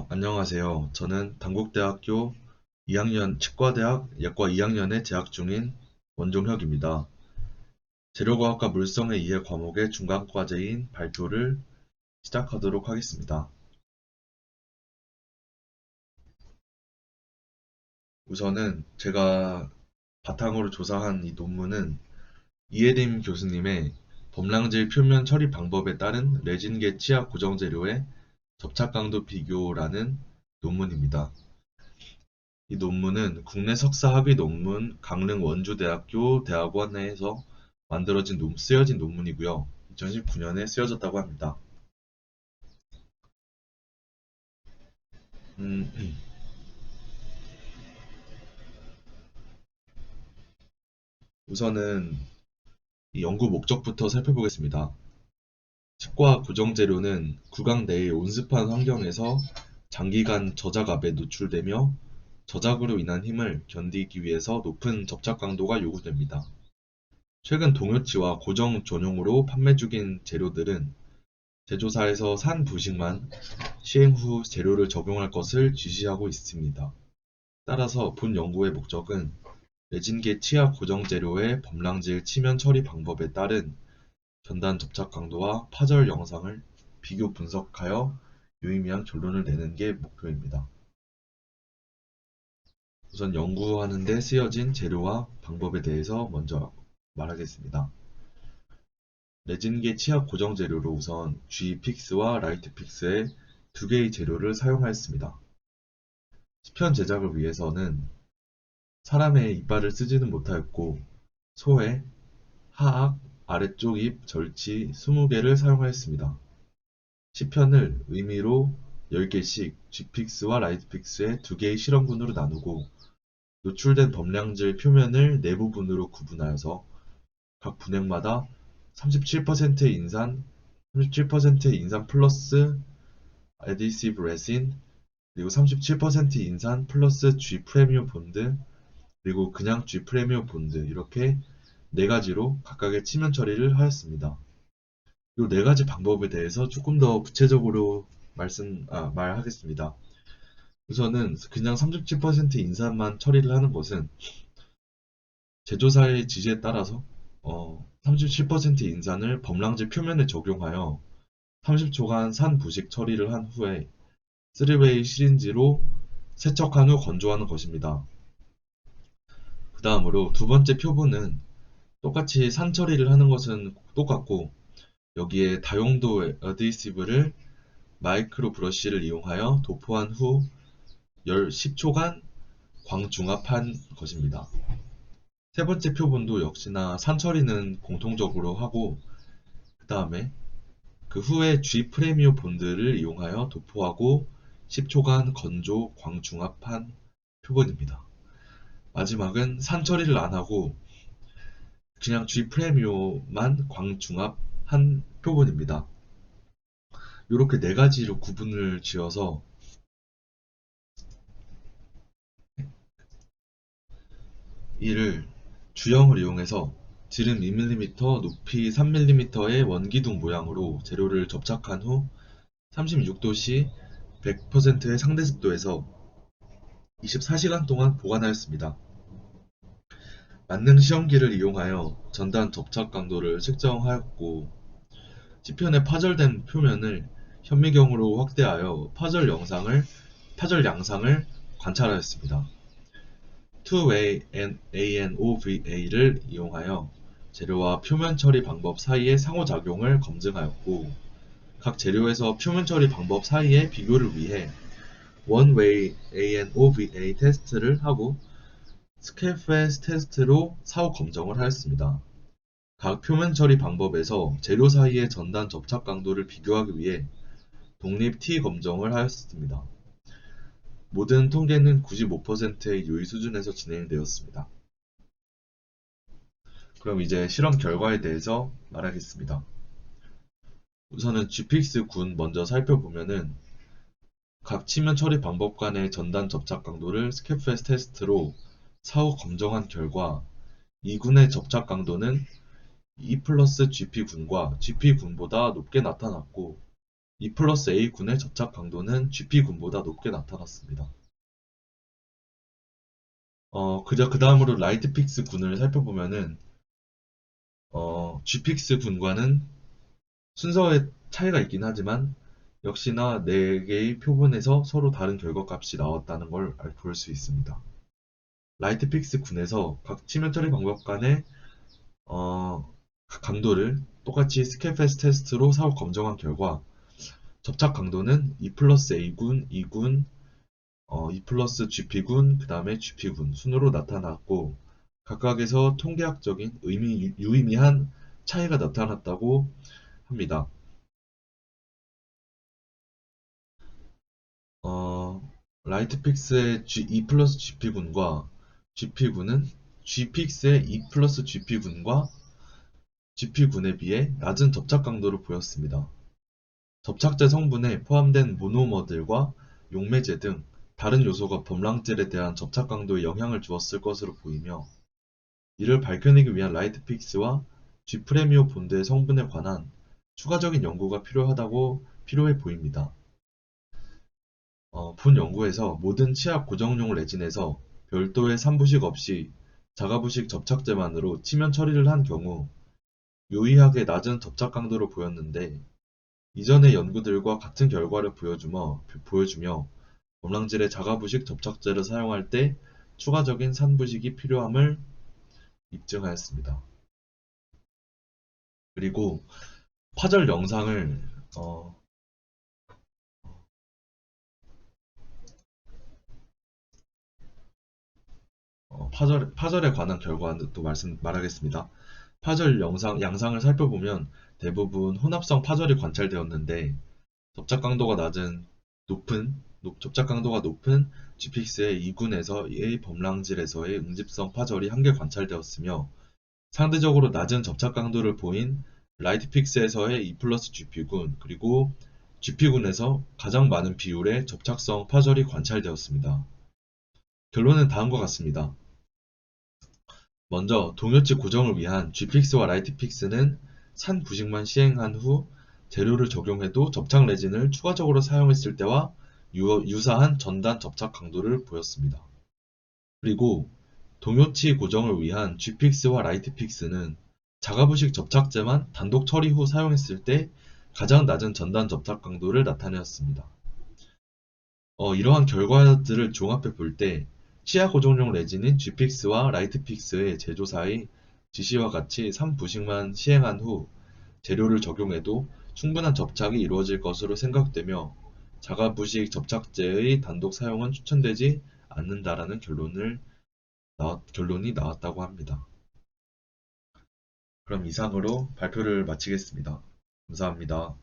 안녕하세요. 저는 단국대학교 2학년 치과대학 예과 2학년에 재학 중인 원종혁입니다. 재료과학과 물성에 의해 과목의 중간과제인 발표를 시작하도록 하겠습니다. 우선은 제가 바탕으로 조사한 이 논문은 이혜림 교수님의 범랑질 표면 처리 방법에 따른 레진계 치약 고정 재료의 접착 강도 비교라는 논문입니다. 이 논문은 국내 석사 학위 논문 강릉 원주대학교 대학원에서 쓰여진 논문이고요. 2019년에 쓰여졌다고 합니다. 음, 우선은 이 연구 목적부터 살펴보겠습니다. 치과 고정 재료는 구강 내의 온습한 환경에서 장기간 저작압에 노출되며 저작으로 인한 힘을 견디기 위해서 높은 접착 강도가 요구됩니다. 최근 동요치와 고정 전용으로 판매 중인 재료들은 제조사에서 산 부식만 시행 후 재료를 적용할 것을 지시하고 있습니다. 따라서 본 연구의 목적은 레진계 치약 고정 재료의 범랑질 치면 처리 방법에 따른 전단 접착 강도와 파절 영상을 비교 분석하여 유의미한 결론을 내는 게 목표입니다. 우선 연구하는 데 쓰여진 재료와 방법에 대해서 먼저 말하겠습니다. 레진계 치약 고정 재료로 우선 G픽스와 라이트픽스의 두 개의 재료를 사용하였습니다. 시편 제작을 위해서는 사람의 이빨을 쓰지는 못하였고 소의 하악, 아래쪽 입, 절치 20개를 사용하였습니다. 시편을 의미로 10개씩 G픽스와 라이트픽스의 두 개의 실험군으로 나누고 노출된 범량질 표면을 네 부분으로 구분하여서 각 분액마다 37%의 인산, 37%의 인산 플러스 adhesive resin, 그리고 37% 인산 플러스 G 프레미오 본드, 그리고 그냥 G 프레미오 본드 이렇게 네 가지로 각각의 치면 처리를 하였습니다. 이 네 가지 방법에 대해서 조금 더 구체적으로 말하겠습니다. 우선은 그냥 37% 인산만 처리를 하는 것은 제조사의 지시에 따라서 37% 인산을 범랑질 표면에 적용하여 30초간 산 부식 처리를 한 후에 3웨이 시린지로 세척한 후 건조하는 것입니다. 그 다음으로 두 번째 표본은 똑같이 산 처리를 하는 것은 똑같고 여기에 다용도 어드히시브를 마이크로 브러쉬를 이용하여 도포한 후 10초간 광중압한 것입니다. 세 번째 표본도 역시나 산 처리는 공통적으로 하고 그 다음에 그 후에 G 프레미오 본드를 이용하여 도포하고 10초간 건조 광중압한 표본입니다. 마지막은 산 처리를 안하고 그냥 G 프레미오만 광중압한 표본입니다. 이렇게 네 가지로 구분을 지어서 이를 주형을 이용해서 지름 2mm, 높이 3mm의 원기둥 모양으로 재료를 접착한 후 36도씨 100%의 상대 습도에서 24시간 동안 보관하였습니다. 만능 시험기를 이용하여 전단 접착 강도를 측정하였고 시편의 파절된 표면을 현미경으로 확대하여 파절 양상을 관찰하였습니다. Two-way ANOVA를 이용하여 재료와 표면 처리 방법 사이의 상호작용을 검증하였고 각 재료에서 표면 처리 방법 사이의 비교를 위해 One-way ANOVA 테스트를 하고 스캐페스 테스트로 사후 검정을 하였습니다. 각 표면 처리 방법에서 재료 사이의 전단 접착 강도를 비교하기 위해 독립 T 검정을 하였습니다. 모든 통계는 95%의 유의 수준에서 진행되었습니다. 그럼 이제 실험 결과에 대해서 말하겠습니다. 우선은 GPX 군 먼저 살펴보면은 각 치면 처리 방법 간의 전단 접착 강도를 스캐페스 테스트로 사후 검정한 결과 2군의 접착 강도는 E 플러스 GP군과 GP군보다 높게 나타났고 E 플러스 A군의 접착 강도는 GP군보다 높게 나타났습니다. 그 다음으로 라이트픽스 군을 살펴보면은, G픽스 군과는 순서의 차이가 있긴 하지만, 역시나 4개의 표본에서 서로 다른 결과값이 나왔다는 걸 볼 수 있습니다. 라이트픽스 군에서 각 치면 처리 방법 간의 강도를 똑같이 스케일패스 테스트로 사후 검정한 결과 접착 강도는 E 플러스 A군, E군, E 플러스 GP군, 그 다음에 GP군 순으로 나타났고 각각에서 통계학적인 유의미한 차이가 나타났다고 합니다. 라이트픽스의 E 플러스 GP군과 GP군은 G픽스의 E 플러스 GP군과 GP군에 비해 낮은 접착 강도를 보였습니다. 접착제 성분에 포함된 모노머들과 용매제 등 다른 요소가 범랑질에 대한 접착 강도에 영향을 주었을 것으로 보이며 이를 밝혀내기 위한 라이트픽스와 G프레미오 본드의 성분에 관한 추가적인 연구가 필요해 보입니다. 본 연구에서 모든 치약 고정용 레진에서 별도의 산부식 없이 자가부식 접착제만으로 치면 처리를 한 경우 유의하게 낮은 접착 강도를 보였는데 이전의 연구들과 같은 결과를 보여주며 범랑질의 자가부식 접착제를 사용할 때 추가적인 산부식이 필요함을 입증하였습니다. 그리고 파절 영상을 어, 파절에 관한 결과도 말하겠습니다. 양상을 살펴보면 대부분 혼합성 파절이 관찰되었는데 접착 강도가 높은 G픽스의 2군에서의 범랑질에서의 응집성 파절이 한개 관찰되었으며 상대적으로 낮은 접착 강도를 보인 라이트픽스에서의 E 플러스 GP군 그리고 GP군에서 가장 많은 비율의 접착성 파절이 관찰되었습니다. 결론은 다음과 같습니다. 먼저 동요치 고정을 위한 G픽스와 라이트픽스는 산 부식만 시행한 후 재료를 적용해도 접착 레진을 추가적으로 사용했을 때와 유사한 전단 접착 강도를 보였습니다. 그리고 동요치 고정을 위한 G픽스와 라이트픽스는 자가부식 접착제만 단독 처리 후 사용했을 때 가장 낮은 전단 접착 강도를 나타내었습니다. 이러한 결과들을 종합해 볼 때 치아 고정용 레진인 G픽스와 라이트픽스의 제조사의 지시와 같이 3부식만 시행한 후 재료를 적용해도 충분한 접착이 이루어질 것으로 생각되며 자가부식 접착제의 단독 사용은 추천되지 않는다라는 결론이 나왔다고 합니다. 그럼 이상으로 발표를 마치겠습니다. 감사합니다.